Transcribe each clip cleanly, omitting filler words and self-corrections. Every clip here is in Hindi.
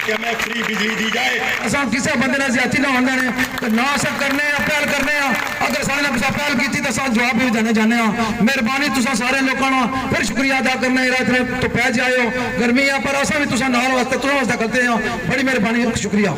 कि हमें फ्री बिजली दी जाए। असा किसी बंदे ने ज्यादा ना होंगे ने तो ना सब करने पहल करने अगर सारे ने कुछ पहल की तो अस जवाब भी देना चाहते हैं। मेहरबानी तुसा सारे लोगों का फिर शुक्रिया अदा करना इतने तो पै जाए गर्मी है पर असा भी तुसा नाल वास्ते तुम वास्ते करते हैं। बड़ी मेहरबानी शुक्रिया।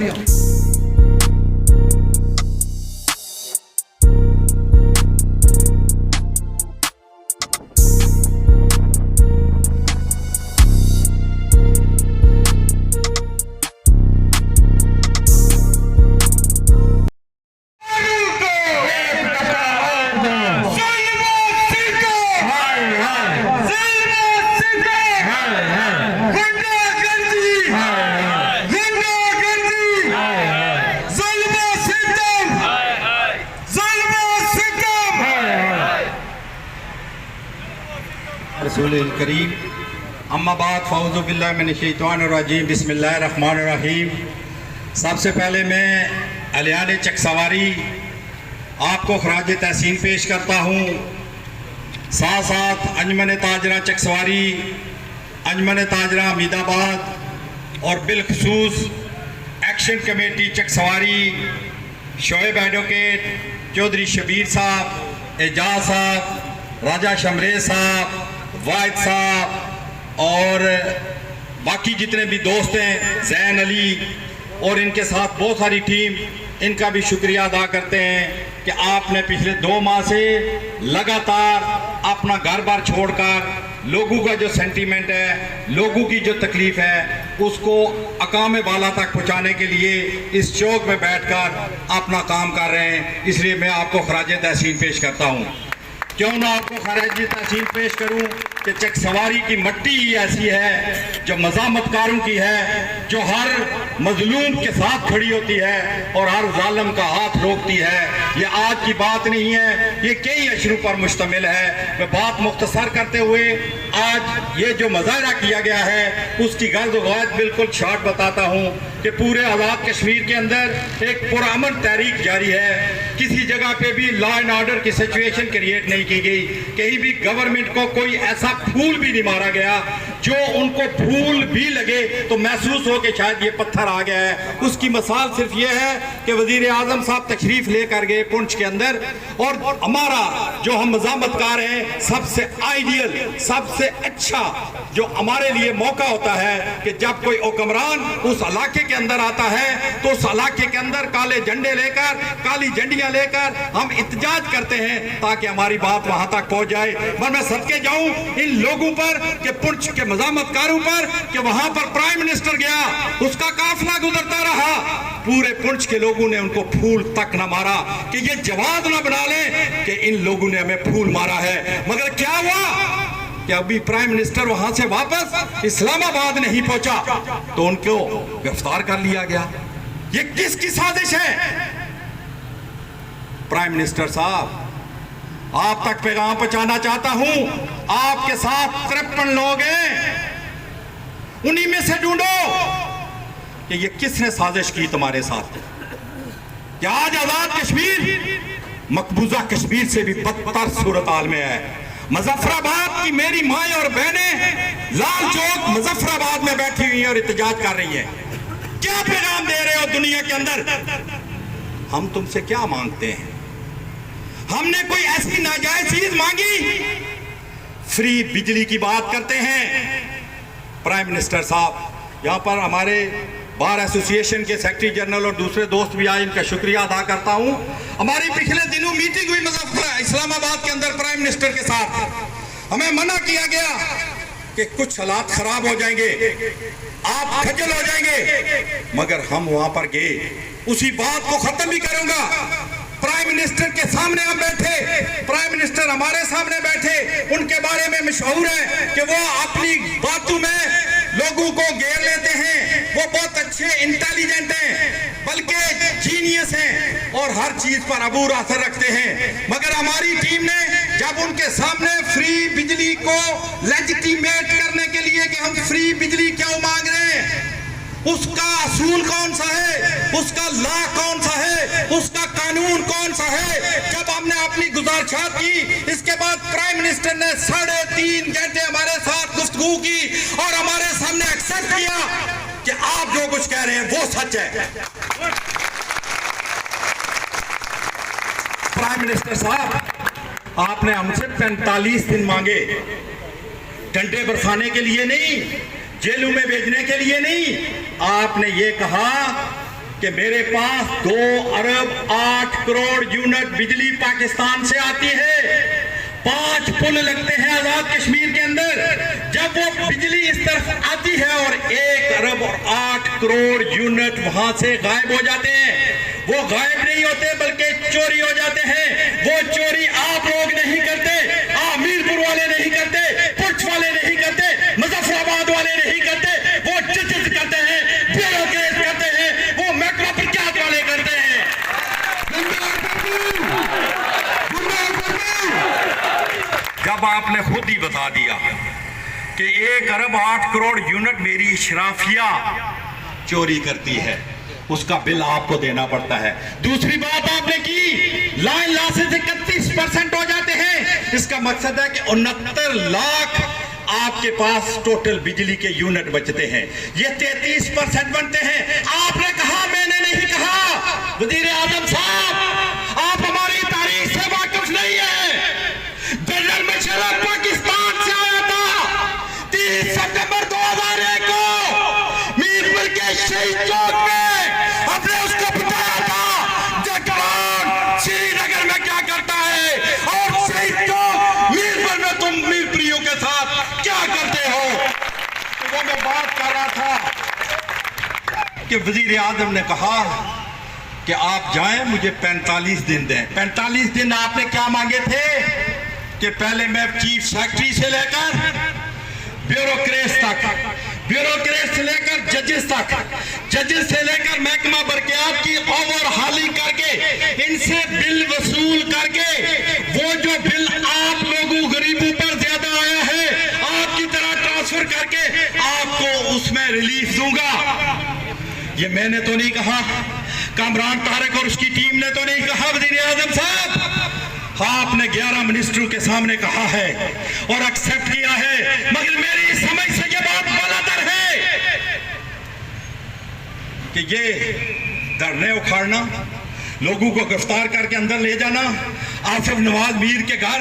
रसूल करीम अम्माबाद फ़ौज़ु बिल्लाहि मिनश शैतानिर रजीम बिस्मिल्लाहिर्रहमानिर रहीम। सबसे पहले मैं अलियान चकसवारी आपको खराज तहसीन पेश करता हूँ। साथ साथ अंजमन ताजरा चकसवारी, अंजमन ताजरा हमीदाबाद और बिलखसूस action committee Chaksawari, Shoaib advocate, Chaudhary Shabir साहब, एजाज साहब, राजा शमरेज साहब, वाहिद साहब और बाकी जितने भी दोस्त हैं, जैन अली और इनके साथ बहुत सारी टीम, इनका भी शुक्रिया अदा करते हैं कि आपने पिछले 2 माह से लगातार अपना घर बार छोड़कर लोगों का जो सेंटीमेंट है, लोगों की जो तकलीफ है, उसको अकाम बाला तक पहुंचाने के लिए इस चौक में बैठकर अपना काम कर रहे हैं। इसलिए मैं आपको खराज तहसीन पेश करता हूं। क्यों ना आपको खराज तहसीन पेश करूं कि चकसवारी की मट्टी ही ऐसी है जो मज़ामतकारों की है, जो हर मजलूम के साथ खड़ी होती है और हर जालिम का हाथ रोकती है। ये आज की बात नहीं है, ये कई अशरों पर मुश्तमिल है। मैं बात मुख्तसर करते हुए आज ये जो मुजाहरा किया गया है उसकी गर्द वाद बिल्कुल शॉर्ट बताता हूँ कि पूरे आज़ाद कश्मीर के अंदर एक पुरअमन तहरीक जारी है। किसी जगह पे भी लॉ एंड ऑर्डर की सिचुएशन क्रिएट नहीं की गई, कहीं भी गवर्नमेंट को कोई ऐसा फूल भी नहीं मारा गया जो उनको फूल भी लगे तो महसूस हो कि शायद ये पत्थर आ गया है। उसकी मिसाल सिर्फ ये है कि वजीर आजम साहब तशरीफ लेकर गए पुंछ के अंदर, और हमारा जो हम मज़ामतकार हैं, सबसे आइडियल, सबसे अच्छा जो हमारे लिए मौका होता है कि जब कोई हुक्मरान उस इलाके के अंदर आता है तो उस इलाके के अंदर काले झंडे लेकर, काली झंडियां लेकर हम इत्तेजाज करते हैं ताकि हमारी बात वहां तक पहुंच जाए। पर मैं सदके जाऊं इन लोगों पर कि पुंछ के मज़ामतकारों पर कि वहां पर प्राइम मिनिस्टर गया, उसका काफिला गुजरता रहा, पूरे पुंछ के लोगों ने उनको फूल तक न मारा कि ये जवाब न बना ले कि इन लोगों ने हमें फूल मारा है। मगर क्या हुआ कि अभी प्राइम मिनिस्टर वहां से वापस इस्लामाबाद नहीं पहुंचा तो उनको गिरफ्तार कर लिया गया। ये किसकी साजिश है? प्राइम मिनिस्टर साहब, आप तक पैगाम पहुंचाना चाहता हूं, आपके साथ 53 लोग हैं, उन्हीं में से ढूंढो कि ये किसने साजिश की तुम्हारे साथ। क्या आज आजाद कश्मीर मकबूजा कश्मीर से भी बदतर सूरत हाल में है। मुजफ्फराबाद की मेरी माएं और बहनें लाल चौक मुजफ्फराबाद में बैठी हुई हैं और एहतजाज कर रही हैं। क्या पैगाम दे रहे हो दुनिया के अंदर? हम तुमसे क्या मांगते हैं? हमने कोई ऐसी नाजायज चीज मांगी? फ्री बिजली की बात करते हैं। प्राइम मिनिस्टर साहब, यहाँ पर हमारे बार एसोसिएशन के सेक्रेटरी जनरल और दूसरे दोस्त भी आए, इनका शुक्रिया अदा करता हूँ। हमारी पिछले दिनों मीटिंग हुई इस्लामाबाद के अंदर प्राइम मिनिस्टर के साथ। हमें मना किया गया कि कुछ हालात खराब हो जाएंगे, आप खज्जल हो जाएंगे, मगर हम वहां पर गए। उसी बात को खत्म भी करूंगा। प्राइम मिनिस्टर के सामने हम बैठे, प्राइम मिनिस्टर हमारे सामने बैठे, उनके बारे में मशहूर है कि वो अपनी बातों में लोगों को घेर लेते हैं, वो बहुत अच्छे इंटेलिजेंट हैं, बल्कि जीनियस हैं और हर चीज पर अबूर असर रखते हैं। मगर हमारी टीम ने जब उनके सामने फ्री बिजली को लेजिटिमेट करने के लिए कि हम फ्री बिजली क्यों मांग रहे हैं, उसका असूल कौन सा है, उसका लॉ कौन सा है, उसका कानून कौन सा है, जब हमने अपनी गुजारिशात की, इसके बाद प्राइम मिनिस्टर ने 3.5 घंटे हमारे साथ गुफ्तगू की और हमारे सामने एक्सेप्ट किया कि आप आप जो कुछ कह रहे हैं वो सच है। प्राइम मिनिस्टर साहब, आपने हमसे 45 दिन मांगे, डंडे बरसाने के लिए नहीं, जेलों में भेजने के लिए नहीं। आपने ये कहा कि मेरे पास 2 अरब 8 करोड़ यूनिट बिजली पाकिस्तान से आती है, 5 पुल लगते हैं आजाद कश्मीर के अंदर। जब वो बिजली इस तरफ आती है और 1 अरब और 8 करोड़ यूनिट वहां से गायब हो जाते हैं, वो गायब नहीं होते बल्कि चोरी हो जाते हैं। वो चोरी आप लोग नहीं करते, मीरपुर वाले नहीं करते, पुंछ वाले नहीं करते, मुजफ्फराबाद वाले नहीं करते, वो जजेस करते हैं, ब्यूरोक्रेट करते हैं, वो महकमा प्रख्यात वाले करते हैं। जब आपने खुद ही बता दिया कि 1 अरब 8 करोड़ यूनिट मेरी इशराफिया चोरी करती है, उसका बिल आपको देना पड़ता है। दूसरी बात आपने की, लाइन लॉसेस 31% हो जाते हैं। इसका मकसद है कि 69 लाख आपके पास टोटल बिजली के यूनिट बचते हैं, ये 33% बनते हैं। आपने कहा, मैंने नहीं कहा। वजीर आजम साहब, आप हमारी तारीख से वाकिफ नहीं है। जनरल मुशर्रफ पाकिस्तान से आया था 30 सितंबर 2001 को मीरपुर के शहीद चौक में, हमने उसको बताया था जगवान श्रीनगर में क्या करता है और शहीद चौक मीरपुर में तुम मीरपुरियों के साथ क्या करते हो। तो वो मैं बात कर रहा था कि वजीर आजम ने कहा कि आप जाएं, मुझे 45 दिन दें। 45 दिन आपने क्या मांगे थे कि पहले मैं चीफ सेक्रेटरी से लेकर ब्यूरोक्रेट्स तक, ब्यूरोक्रेट से लेकर जजेस तक, जजेस से लेकर महकमा बरक़ियात की ओवरहालिंग करके, इनसे बिल वसूल करके, वो जो बिल आप लोगों गरीबों पर ज्यादा आया है, आपकी तरह ट्रांसफर करके आपको उसमें रिलीफ दूंगा। ये मैंने तो नहीं कहा, कामरान तारिक और उसकी टीम ने तो नहीं कहा। वज़ीर आज़म साहब, आपने 11 मिनिस्टरों के सामने कहा है और एक्सेप्ट किया है, मगर मेरी समझ से ये बात गलत है कि ये धरने उखाड़ना, लोगों को गिरफ्तार करके अंदर ले जाना, आसिफ नवाज मीर के घर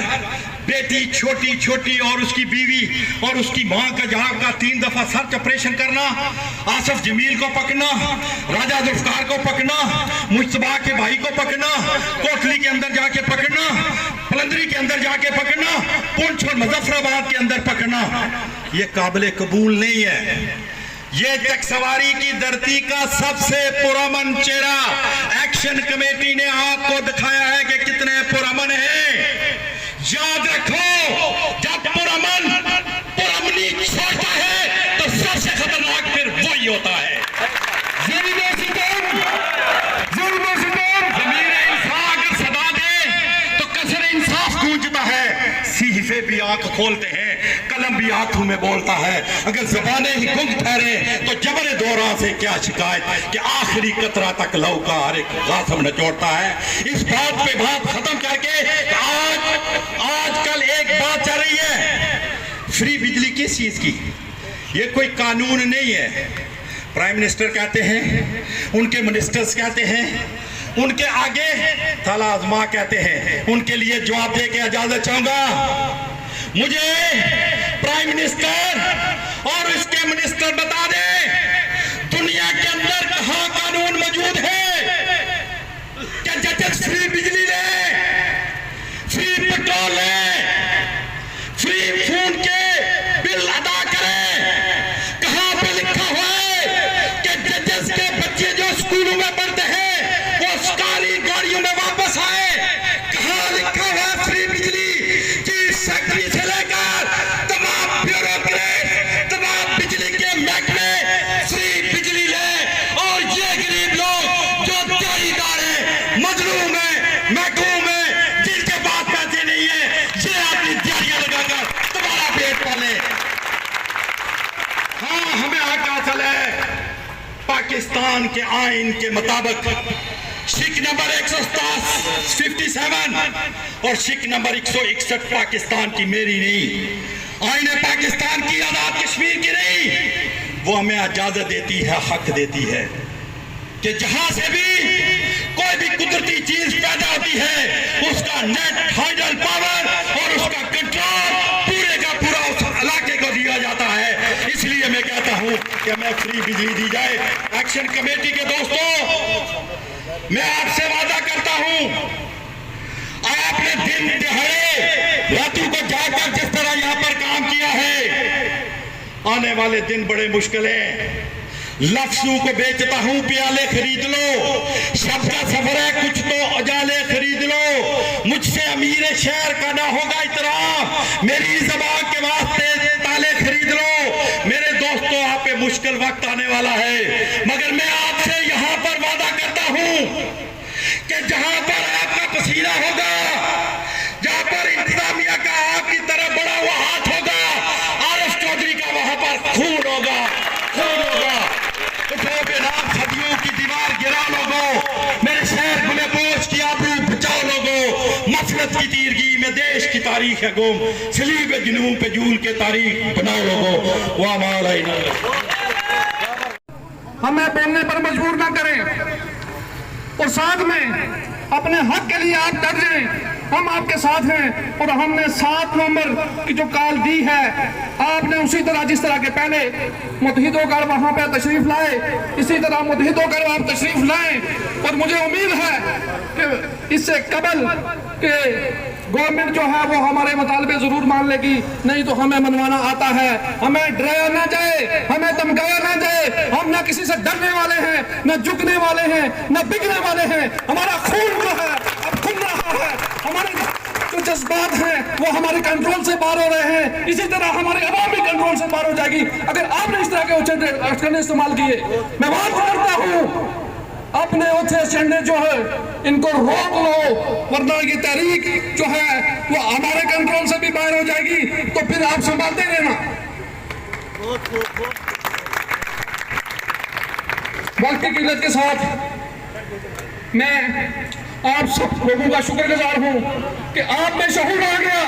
बेटी छोटी छोटी और उसकी बीवी और उसकी मां का जहां का 3 दफा सर्च ऑपरेशन करना, आसिफ जमील को पकड़ना, राजा जुल्फकार को पकड़ना, मुश्तबा के भाई को पकड़ना, कोटली के अंदर जाके पकड़ना, पलंदरी के अंदर जाके पकड़ना, पुंछ और मुजफ्फराबाद के अंदर पकड़ना, ये काबिल कबूल नहीं है। ये चकसवारी की धरती का सबसे पुरअमन चेहरा एक्शन कमेटी ने आपको दिखाया है कि कितने पुरअमन हैं। याद रखो, जब पुरअमनी छोड़ता है तो सबसे खतरनाक फिर वही होता है। ज़मीर इंसाफ अगर सदा दे तो कसर इंसाफ गूंजता है, सीफे भी आंख खोलते हैं, कलम भी आंखों में बोलता है। अगर ज़बानें ही गुंग ठहरे तो जबर दौरा से क्या शिकायत कि आखिरी कतरा तक लहू का हर एक गासम नचोड़ता है। इस बात पे बात खत्म करके आजकल एक बात चल रही है, फ्री बिजली किस चीज की? ये कोई कानून नहीं है। प्राइम मिनिस्टर कहते हैं, उनके मिनिस्टर्स कहते हैं, उनके आगे ताला आजमा कहते हैं। उनके लिए जवाब दे के इजाजत चाहूंगा। मुझे प्राइम मिनिस्टर और इसके मिनिस्टर बता दे, दुनिया के अंदर कहां कानून मौजूद है कि जजेस फ्री बिजली ले, फ्री पेट्रोल ले, फ्री खून के बिल अदा करें? कहां पे लिखा हुआ है कि जजेस के बच्चे जो स्कूलों में पढ़ते हैं वो सरकारी गाड़ियों में वापस आए? कहां लिखा हुआ है फ्री बिजली? चीफ सेक्रेटरी से लेकर तमाम ब्यूरोक्रेट, तमाम बिजली के महकमे फ्री बिजली ले, और ये गरीब लोग जो दिहाड़ीदार हैं, मजलूम हैं, महकूम हैं, जिनके पास पैसे नहीं है, ये अपनी दिहाड़ियां लगाकर तुम्हारा पेट पाले। हाँ, हमें हक हासिल है पाकिस्तान के आइन के मुताबिक, शिक नंबर 157 और शिक नंबर 161 पाकिस्तान की, मेरी नहीं। आईने पाकिस्तान की, आजाद कश्मीर की नहीं। वो हमें इजाजत देती है, हक देती है कि जहां से भी कोई भी कुदरती चीज पैदा होती है उसका नेट हाइडल पावर और उसका कंट्रोल पूरे का पूरा उस इलाके को दिया जाता है। इसलिए मैं कहता हूं कि मैं फ्री बिजली दी जाए। एक्शन कमेटी के दोस्तों, मैं आपसे वादा करता हूं, आपने दिन दिहाड़े रातों को जाकर जिस तरह यहां पर काम किया है, आने वाले दिन बड़े मुश्किल हैं। लफ्जों को बेचता हूं, प्याले खरीद लो, शब का सफर है कुछ तो अजाले खरीद लो, मुझसे अमीर शहर का ना होगा इतना, मेरी जबान के वास्ते ताले खरीद लो। मेरे दोस्तों, आप पे मुश्किल वक्त आने वाला है, मगर मैं आपसे यहां पर वादा करता हूं कि जहां पर आपका पसीना होगा, जहां पर इंतजामिया का आपकी तरफ बड़ा हुआ हाथ होगा, आरएस चौधरी का वहां पर खून होगा, खून होगा। उठो बेनाम सदियों की दीवार गिरा लोगों, मेरे शहर गुले बोझ की आबरू बचाओ लोगों, मफलत की तीरगी में देश की तारीख है गुम, सलीब जुनून पे जूल के तारीख बनाओ लोगों। वाह मौला हमें बोलने पर मजबूर ना करें और साथ में अपने हक के लिए आप डट जाएं, हम आपके साथ हैं। और हमने 7 नवंबर की जो कॉल दी है, आपने उसी तरह जिस तरह के पहले मुतहिद होकर वहां पर तशरीफ लाए, इसी तरह मुतहिद होकर आप तशरीफ लाएं। और मुझे उम्मीद है कि इससे कबल के गवर्नमेंट जो है वो हमारे मुतालबे जरूर मान लेगी, नहीं तो हमें मनवाना आता है। हमें डराया ना जाए, हमें धमकाया ना जाए, हम ना किसी से डरने वाले हैं, ना झुकने वाले हैं, ना बिकने वाले हैं। हमारा खून जो है अब खुल रहा है, हमारे जो जज्बात हैं वो हमारे कंट्रोल से बाहर हो रहे हैं, इसी तरह हमारे अवाम भी कंट्रोल से बाहर हो जाएगी अगर आपने इस तरह के उछल इस्तेमाल किए। मैं बात करता हूँ, अपने उठे झंडे जो है इनको रोक लो, वरना ये तहरीक जो है वो हमारे कंट्रोल से भी बाहर हो जाएगी, तो फिर आप संभालते रहना। वक्त की किल्लत के साथ मैं आप सब लोगों का शुक्रगुजार हूं कि आप में शऊर आ गया।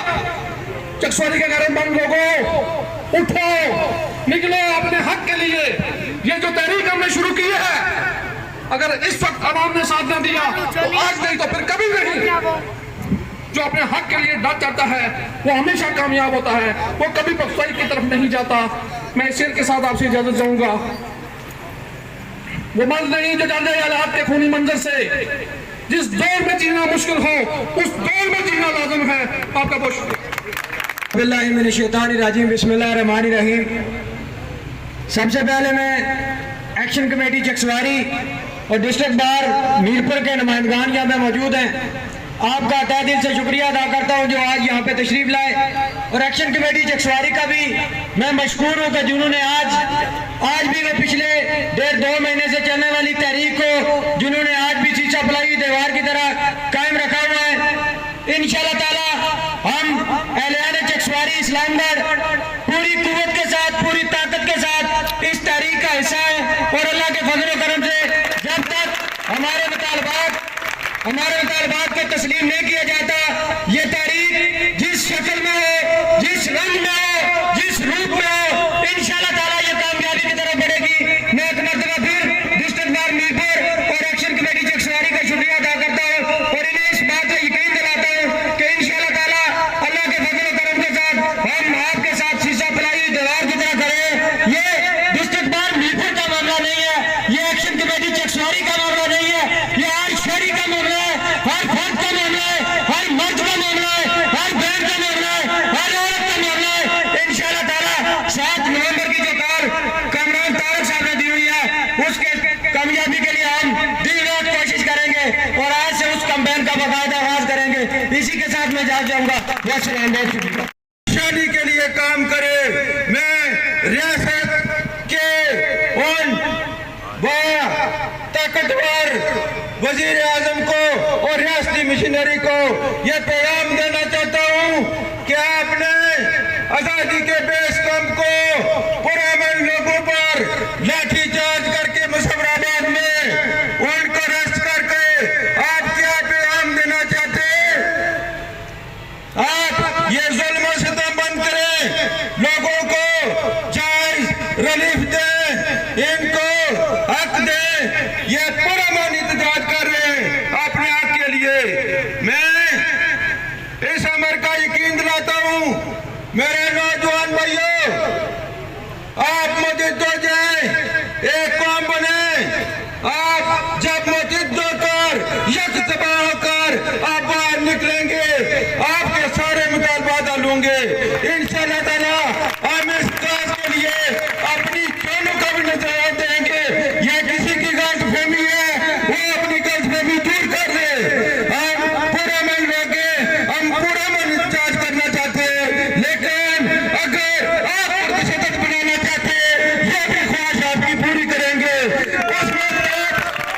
चकसवारी के घर बंद लोगों, उठो, निकलो अपने हक के लिए। ये जो तहरीक हमने शुरू की है, अगर इस वक्त आवाम ने साथ न दिया तो आज नहीं तो फिर कभी नहीं। जो अपने हक के लिए डट जाता है वो हमेशा कामयाब होता है, वो कभी पक्षाई की तरफ नहीं जाता। मैं इस शेर के साथ आपसे इजाजत चाहूंगा। वो मर्द नहीं जो जाने हालात के खूनी मंजर से, जिस दौर में जीना मुश्किल हो उस दौर में जीना लाजिम है। आपका बहुत शुक्रिया। बिस्मिल्लाह मिनश शैतानिर रजीम, बिस्मिल्लाहिर रहमानिर रहीम। सबसे पहले मैं एक्शन कमेटी चकसवारी और डिस्ट्रिक्ट बार मीरपुर के नुमाइंदगान यहाँ पे मौजूद हैं, आपका तहे दिल से शुक्रिया अदा करता हूँ जो आज यहाँ पे तशरीफ लाए। और एक्शन कमेटी चकसवारी का भी मैं मशकूर हूँ कि जिन्होंने आज भी वो पिछले 1.5-2 महीने से चलने वाली तहरीक को जिन्होंने आज भी शीशा फलाई दीवार की तरह कायम रखा हुआ है। इंशाअल्लाह ताला हम एहलियान चकसवारी इस्लामगढ़ पूरी कुव्वत के साथ, पूरी ताकत के साथ इस तहरीक का हिस्सा है। और अल्लाह के फजल करम से जब तक हमारे मुतालबात को तस्लीम नहीं किया जाता, ये तहरीक जिस शक्ल में हो, जिस रंग में हो, जिस रूप में हो, इंशाअल्लाह ताला ये कामयाबी की तरफ बढ़ेगी। मैं एक मरतबा फिर डिस्ट्रिक्ट बार मीरपुर और एक्शन कमेटी चकसवारी का शुक्रिया अदा करता हूँ और इन्हें इस बात का यकीन दिलाता हूँ कि इंशाअल्लाह ताला अल्लाह के फजल करम के साथ हम आपके साथ शीशा फलाई दीवार की तरह खड़े। ये डिस्ट्रिक्ट बार मीरपुर का मामला नहीं है, ये एक्शन कमेटी चकसवारी का मामला नहीं है, ये हर शहरी का मामला है, हर फर्द का मामला है, हर मर्द का मामला है, हर बहन का मामला है, हर औरत का मामला है। इंशाअल्लाह ताला 7 नवंबर की जो कार कमरान तारक साहब ने दी हुई है उसके कामयाबी के लिए हम दिन रात कोशिश करेंगे और आज से उस कैंपेन का बाकायदा आगाज करेंगे। इसी के साथ मैं जा जाऊंगा। बहुत शुक्रिया। शादी के लिए काम करे। मैं रियासत के उन ताकतवर वजीर आजम को और रियासती मिशनरी को यह पैगाम देना चाहता हूँ कि आपने आजादी के बेस कैंप को पुरअमन लोगों पर लाठीचार्ज करके मुजफ्फराबाद में उनको अरेस्ट करके आप क्या पैगाम देना चाहते हैं? आप ये जुल्म सितम बंद करें, लोगों को जायज रिलीफ दें। मेरे नौजवान भाइयों, आप मुतहिद हो जाए, एक कौम बने। आप जब मुतहिद होकर यकतबा होकर आप बाहर निकलेंगे, आपके सारे मुतालबात हल होंगे इंशाअल्लाह ताला। हम इस काज के लिए अपनी जानों का भी नजराना देंगे। ये किसी की गलतफहमी है, वो अपनी गलतफहमी दूर कर ले। हम पूरा मन लेके हम पूरा मन चार्ज करना चाहते हैं, लेकिन अगर आप प्रतिशत बनाना चाहते हैं, ये भी ख्वाहिश आपकी पूरी करेंगे। उस वक्त आप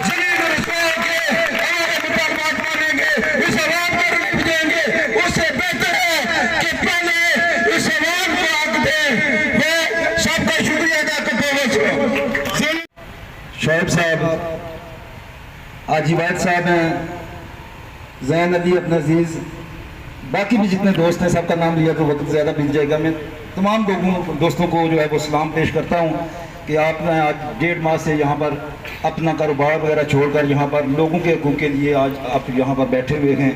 जलील और रसवा के हमारे मुतालबात मानेंगे, इस आवाम को नहीं देंगे। उससे बेहतर है कि पहले इस आवाम को हक दें। मैं सबका शुक्रिया अदा करते हुए शोएब साहब, आजी वैद साहब हैं, जैन अली अपना अजीज़, बाकी भी जितने दोस्त हैं सबका नाम लिया तो वक्त ज़्यादा बीत जाएगा। मैं तमाम लोगों दोस्तों को जो है वो सलाम पेश करता हूँ कि आपने आज 1.5 माह से यहाँ पर अपना कारोबार वगैरह छोड़कर यहाँ पर लोगों के हकूक़ के लिए आज आप यहाँ पर बैठे हुए हैं।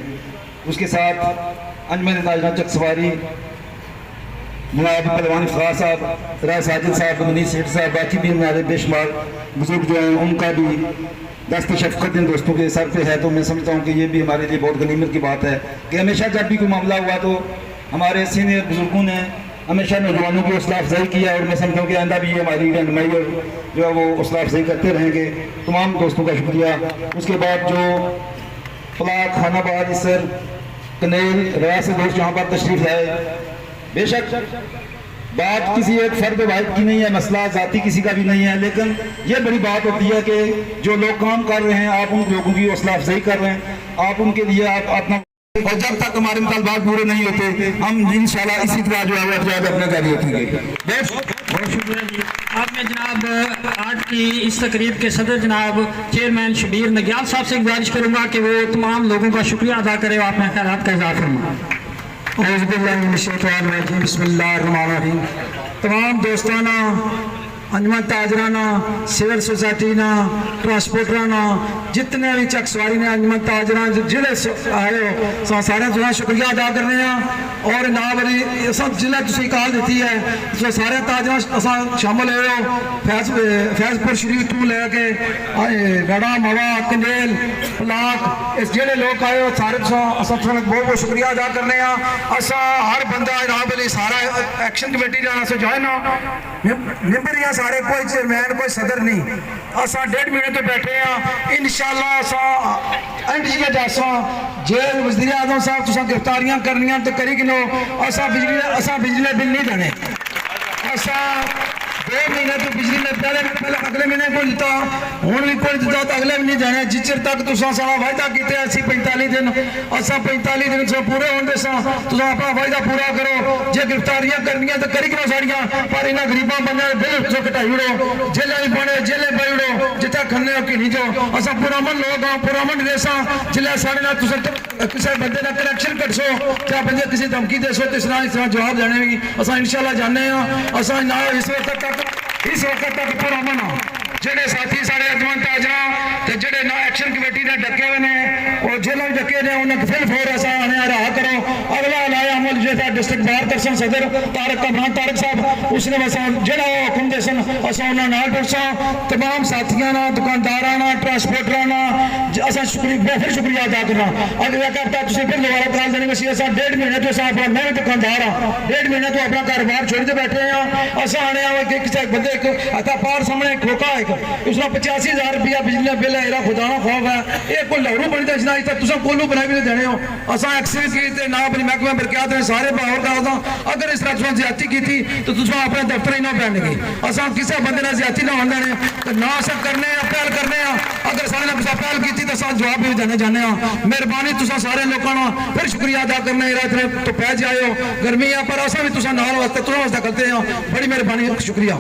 उसके साथ अंजमन नाजरा चकसवारी, जनाब पहलवान खां साहब, राय साजिद साहब, मनीष सेठ साहब, बाकी भी हमारे बेशुमार बुजुर्ग जो हैं उनका भी दस्त शफकत इन दोस्तों के सर पे है। तो मैं समझता हूँ कि ये भी हमारे लिए बहुत गनीमत की बात है कि हमेशा जब भी कोई मामला हुआ तो हमारे सीनियर बुजुर्गों ने हमेशा नौजवानों की हौसला अफजाई किया, और मैं समझता हूँ कि आइंदा भी ये हमारी रहनुमाई और जो है वो हौसला अफजाई करते रहेंगे। तमाम दोस्तों का शुक्रिया। उसके बाद जो फलाक, खानाबाद, इसर, कनेल, रया से दोस्त यहाँ पर तशरीफ लाए, बेशक बात किसी एक फर्द वाहिद की नहीं है, मसला जाति किसी का भी नहीं है, लेकिन ये बड़ी बात होती है कि जो लोग काम कर रहे हैं आप उन लोगों की हौसला अफजाई कर रहे हैं, आप उनके लिए आप अपना, और जब तक हमारे मुतालबात पूरे नहीं होते हम इंशाल्लाह इसी तरह जो है वो अफजाद अपना जारी रखेंगे। बहुत शुक्रिया जी। अब मैं जनाब आज की इस तकरीब के सदर जनाब चेयरमैन शबीर नग्याल साहब से गुजारिश करूँगा कि वो तमाम लोगों का शुक्रिया अदा करे और अपने ख्यालात का इज़हार फरमाएं। बिस्मिल्लाहिर्रहमानिर्रहीम। तमाम दोस्ताना, अंजमन ताजराना, सिविल सोसाइटी ना, ट्रांसपोर्टराना, जितने भी चक सवारी ने अंजमन ताजरा जिले आए हो सारे तुम शुक्रिया अदा करने और ना बड़ी जिले तुम कॉल दी है तो सारे ताजरा शामिल हो। फैजपुर शरीफ तू लैके गड़ा, मवा, कंडेल, पलाक, इस जेडे लोग आए हो सारे बहुत बहुत शुक्रिया अदा करने। असा हर बंदा ना बली सारा एक्शन कमेटी जाना से ज्वाइन निम्बर सारे, कोई चेयरमैन कोई सदर नहीं। असा 1.5 महीने तो बैठे हैं। इंशाअल्लाह असा एंड जासा जेल वज़ीर आज़म साहब तुसा गिरफ्तारियां करनियां तो करी गिनो। असा बिजली बिल नहीं देने। असा 2 महीने तो बिजली ने पहले अगले महीने को दिता, हूँ भी कोई दिता तो अगले भी नहीं देने। जिस चिर तक तुसा सारा वायदा किया 45 दिन, असा 45 दिन से पूरे होंगे तुम अपना वायदा पूरा करो। जे गिरफ्तारियां करनियां तो करी करो सारियां, पर इन्होंने गरीबों बंदे बिल तो कटाई उड़ो, जेलें भी बने जेलें पाई उड़ो, जितना खन्ने हो कि नहीं जो। असा पूरा मन लोग हाँ, पूरा मन देसा जिले साढ़े ना किसी बंदे का कनेक्शन कटसो क्या बंदे किसी धमकी देसो तो इस तरह जवाब देने भी असा इंशाल्लाह जाने। असा ना इस वक्त तक पूरा मन जेडे साथी साढ़े अंजमन ताजरा ते जेडे ना एक्शन कमेटी ने डके हुए ने और जेलों डके ने उन्हें फिर फोर असा आने रहा करो। अगला लाया अमल जो था डिस्ट्रिक्ट बार तरसन सदर तारक कमरान तारक साहब, उसने बस जेड़ा हुक्म दे सन असा उन्होंने नाल टुरसा। तमाम साथियों ना, दुकानदारा ना, ट्रांसपोर्टरा ना असा फिर शुक्रिया अदा करना। अगला करता तुम फिर दोबारा करा देने वैसे असा 1.5 महीने तो असा अपना मैं भी दुकानदार हाँ, 1.5 महीने तो अपना कारोबार छोड़ के बैठे हैं। असा आने किसी बंदे आता पार सामने खोखा है उसने 85,000 रुपया बिजली बिल है, खुदा ना खौफ है। ये कोई लहरू बनी दसना इतना तुम कोलू बनाई भी देने हो। असा एक्सीडेंट की ना अपनी महकमे बरकयात ने सारे बाहर का अगर इस तरह तुम ज्यादती की थी तो तुम अपने दफ्तर ही ना पैनगे। असा किसी बंदे ने ज्यादती ना होंगे तो ना सब करने पहल करने। अगर सारे ने पहल की तो अस जवाब भी देने जाने। मेहरबानी तुम सारे लोगों फिर शुक्रिया अदा करना। इतने तो पै जाए गर्मी है पर असा भी तुम नाल वास्ते तुम वास्ते करते हैं। बड़ी मेहरबानी शुक्रिया।